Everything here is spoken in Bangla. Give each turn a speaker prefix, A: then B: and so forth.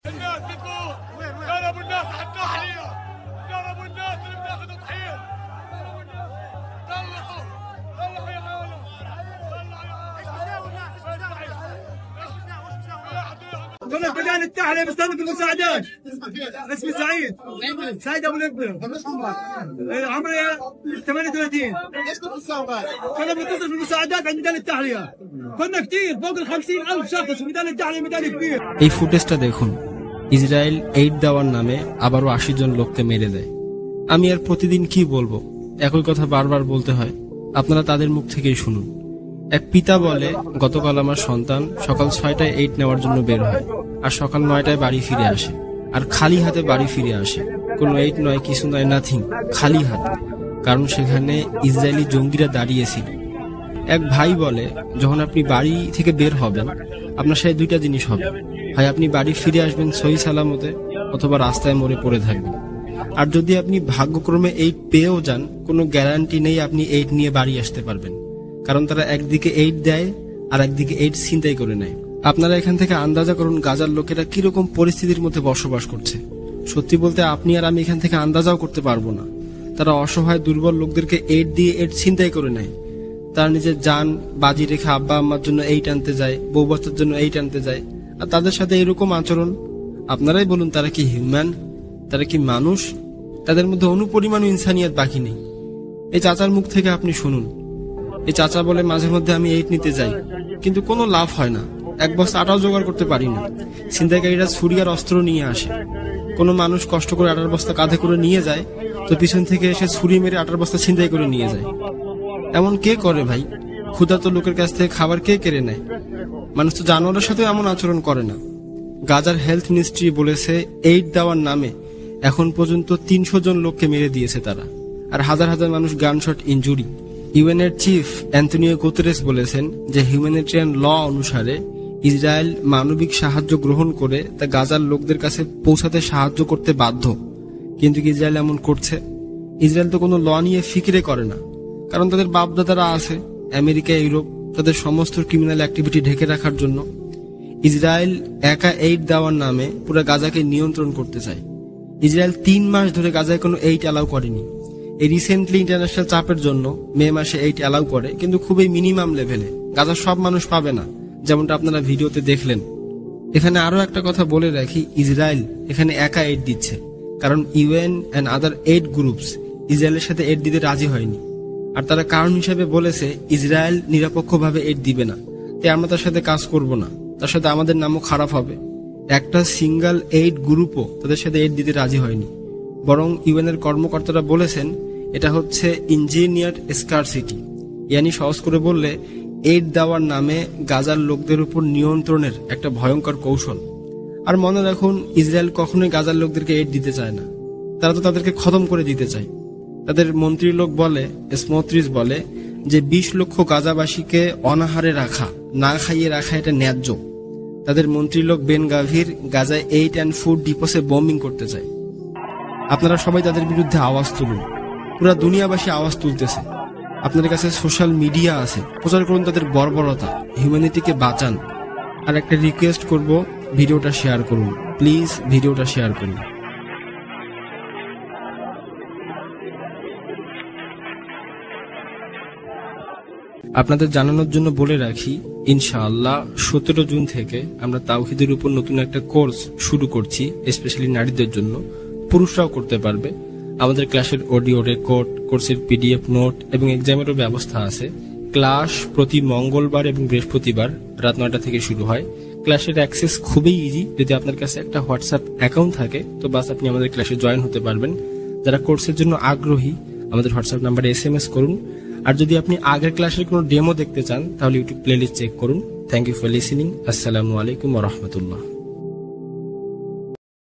A: الناس بتموت. ضربوا الناس على التحلية، ضربوا الناس اللي بتاخذ تضحية. طلعوا يا عالم، طلعوا يا عالم.
B: كنا في ميدان التحرير بستنى في المساعدات. اسمي سعيد ابو الابن. عمري 38.
C: ايش كنت تسوي بقى؟
B: كنا بنتصل في المساعدات عند ميدان التحرير. كنا كثير فوق ال 50,000 شخص في ميدان التحرير. ميدان كبير.
D: এই ফুটেজটা দেখুন। ইসরায়েল এইড দেওয়ার নামে আবারও 80 জন লোককে মেরে দেয়। আমি আর প্রতিদিন কি বলবো, একই কথা বারবার বলতে হয়। আপনারা তাদের মুখ থেকেই শুনুন। এক পিতা বলে, গতকাল আমার সন্তান সকাল 6টায় এইড নেওয়ার জন্য বের হয় আর সকাল 9টায় বাড়ি ফিরে আসে, আর খালি হাতে বাড়ি ফিরে আসে। কোনো এইড নয়, কিছু নয়, নাথিং, খালি হাত। কারণ সেখানে ইসরায়েলি জঙ্গিরা দাঁড়িয়েছিল। এক ভাই বলে, যখন আপনি বাড়ি থেকে বের হবেন আপনার সাথে দুইটা জিনিস হবে, হয় আপনি বাড়ি ফিরে আসবেন সহি সালামতে, অথবা রাস্তায় মরে পড়ে থাকবেন। আর যদি আপনি ভাগ্যক্রমে এইড পেয়েও যান, কোনো গ্যারান্টি নেই আপনি এইড নিয়ে বাড়ি আসতে পারবেন। কারণ তারা একদিকে এইড দেয় আর একদিকে এইড ছিনতাই করে নেয়। আপনারা এখান থেকে আন্দাজা করুন গাজার লোকেরা কিরকম পরিস্থিতির মধ্যে বসবাস করছে। সত্যি বলতে আপনি আর আমি এখান থেকে আন্দাজাও করতে পারবো না। তারা অসহায় দুর্বল লোকদেরকে এইড দিয়ে এইড ছিনতাই করে নেয়। তারা নিজের জান বাজি রেখে আব্বা আম্মার জন্য এইড আনতে যায়, বউ বাচ্চার জন্য এইড আনতে যায়, আর তাদের সাথে এরকম আচরণ। আপনারাই বলুন, তারা কি হিউম্যান? তারা কি মানুষ? তাদের মধ্যে অনুপরিমাণ ইনসানিয়াত বাকি নেই। এই চাচার মুখ থেকে আপনি শুনুন। এই চাচা বলে, মাঝে মধ্যে আমি এইড নিতে যাই, কিন্তু কোনো লাভ হয় না, এক বস্তা আটাও জোগাড় করতে পারি না। ছিনতাইকারীরা ছুরি আর অস্ত্র নিয়ে আসে। কোনো মানুষ কষ্ট করে আটার বস্তা কাঁধে করে নিয়ে যায়, তো পিছন থেকে এসে ছুরি মেরে আটার বস্তা ছিনতাই করে নিয়ে যায়। এমন কে করে ভাই? ক্ষুধার্ত লোকের কাছ থেকে খাবার কে কেড়ে নেয়? মানুষ তো জানোয়ারের সাথে এমন আচরণ করে না। গাজার হেলথ মিনিস্ট্রি বলেছে, এইড দেওয়ার নামে এখন পর্যন্ত 300 জন লোককে মেরে দিয়েছে তারা, আর হাজার হাজার মানুষ গানশট ইনজুরি। ইউএনের চিফ অ্যান্টনিও গুতেরেস বলেছেন যে হিউম্যানিটেরিয়ান ল অনুসারে ইসরায়েল মানবিক সাহায্য গ্রহণ করে তা গাজার লোকদের কাছে পৌঁছাতে সাহায্য করতে বাধ্য। কিন্তু ইসরায়েল এমন করছে? ইসরায়েল তো কোনো ল নিয়ে ফিকিরে করে না, কারণ তাদের বাপদাদারা আছে আমেরিকা, ইউরোপ, তাদের সমস্ত ক্রিমিনাল অ্যাক্টিভিটি ঢেকে রাখার জন্য। ইসরায়েল একা এইড দেওয়ার নামে পুরো গাজাকে নিয়ন্ত্রণ করতে চায়। ইসরায়েল 3 মাস ধরে গাজায় কোনো এইড অ্যালাউ করেনি। এই রিসেন্টলি ইন্টারন্যাশনাল চাপের জন্য মে মাসে এইড অ্যালাউ করে, কিন্তু খুবই মিনিমাম লেভেলে। গাজার সব মানুষ পাবে না, যেমনটা আপনারা ভিডিওতে দেখলেন। এখানে আরো একটা কথা বলে রাখি, ইসরায়েল এখানে একা এইড দিচ্ছে, কারণ UN and other aid groups ইসরায়েলের সাথে এইড দিতে রাজি হয়নি। আর তারা কারণ হিসেবে বলেছে, ইসরায়েল নিরপেক্ষভাবে এইড দিবে না, তাই আমরা তার সাথে কাজ করব না, তার সাথে আমাদের নামও খারাপ হবে। একটা সিঙ্গেল এইড গ্রুপও তাদের সাথে এইড দিতে রাজি হয়নি। বরং ইউএনের কর্মকর্তারা বলেছেন, এটা হচ্ছে ইঞ্জিনিয়ার্ড স্কারসিটি, ইয়ানি সহজ করে বললে এইড দেওয়ার নামে গাজার লোকদের উপর নিয়ন্ত্রণের একটা ভয়ঙ্কর কৌশল। আর মনে রাখুন, ইসরায়েল কখনোই গাজার লোকদেরকে এইড দিতে চায় না, তারা তো তাদেরকে খতম করে দিতে চায়। তাদের মন্ত্রীর লোক বলে, স্মোত্রিচ বলে, যে 20 লক্ষ গাজাবাসীকে অনাহারে রাখা, না খাইয়ে রাখা এটা ন্যায্য। তাদের মন্ত্রীর লোক বেন গাভির গাজায় এইড অ্যান্ড ফুড ডিপোসে বম্বিং করতে চায়। আপনারা সবাই তাদের বিরুদ্ধে আওয়াজ তুলুন, পুরা দুনিয়াবাসী আওয়াজ তুলতেছে। আপনাদের কাছে সোশ্যাল মিডিয়া আছে, প্রচার করুন তাদের বর্বরতা, হিউম্যানিটিকে বাঁচান। আর একটা রিকোয়েস্ট করব, ভিডিওটা শেয়ার করুন প্লিজ, ভিডিওটা শেয়ার করুন। আপনাদের জানানোর জন্য বলে রাখি, ইনশাআল্লাহ 17 জুন থেকে আমরা তাওহীদের উপর নতুন একটা কোর্স শুরু করছি, স্পেশালি নারীদের জন্য। পুরুষরাও করতে পারবে। আমাদের ক্লাসের অডিও রেকর্ড, কোর্সের পিডিএফ নোট এবং এক্সামেরও ব্যবস্থা আছে। ক্লাস প্রতি মঙ্গলবার এবং বৃহস্পতিবার রাত 9টা থেকে শুরু হয়। ক্লাসের অ্যাক্সেস খুবই ইজি। যদি আপনার কাছে একটা হোয়াটসঅ্যাপ অ্যাকাউন্ট থাকে তো বাস আপনি আমাদের ক্লাসে জয়েন হতে পারবেন। যারা কোর্সের জন্য আগ্রহী আমাদের হোয়াটসঅ্যাপ নাম্বারে SMS করুন। আর যদি আপনি আগের ক্লাসের কোনো ডেমো দেখতে চান তাহলে ইউটিউব প্লেলিস্ট চেক করুন। Thank you for listening. আসসালামু আলাইকুম ওয়া রাহমাতুল্লাহ।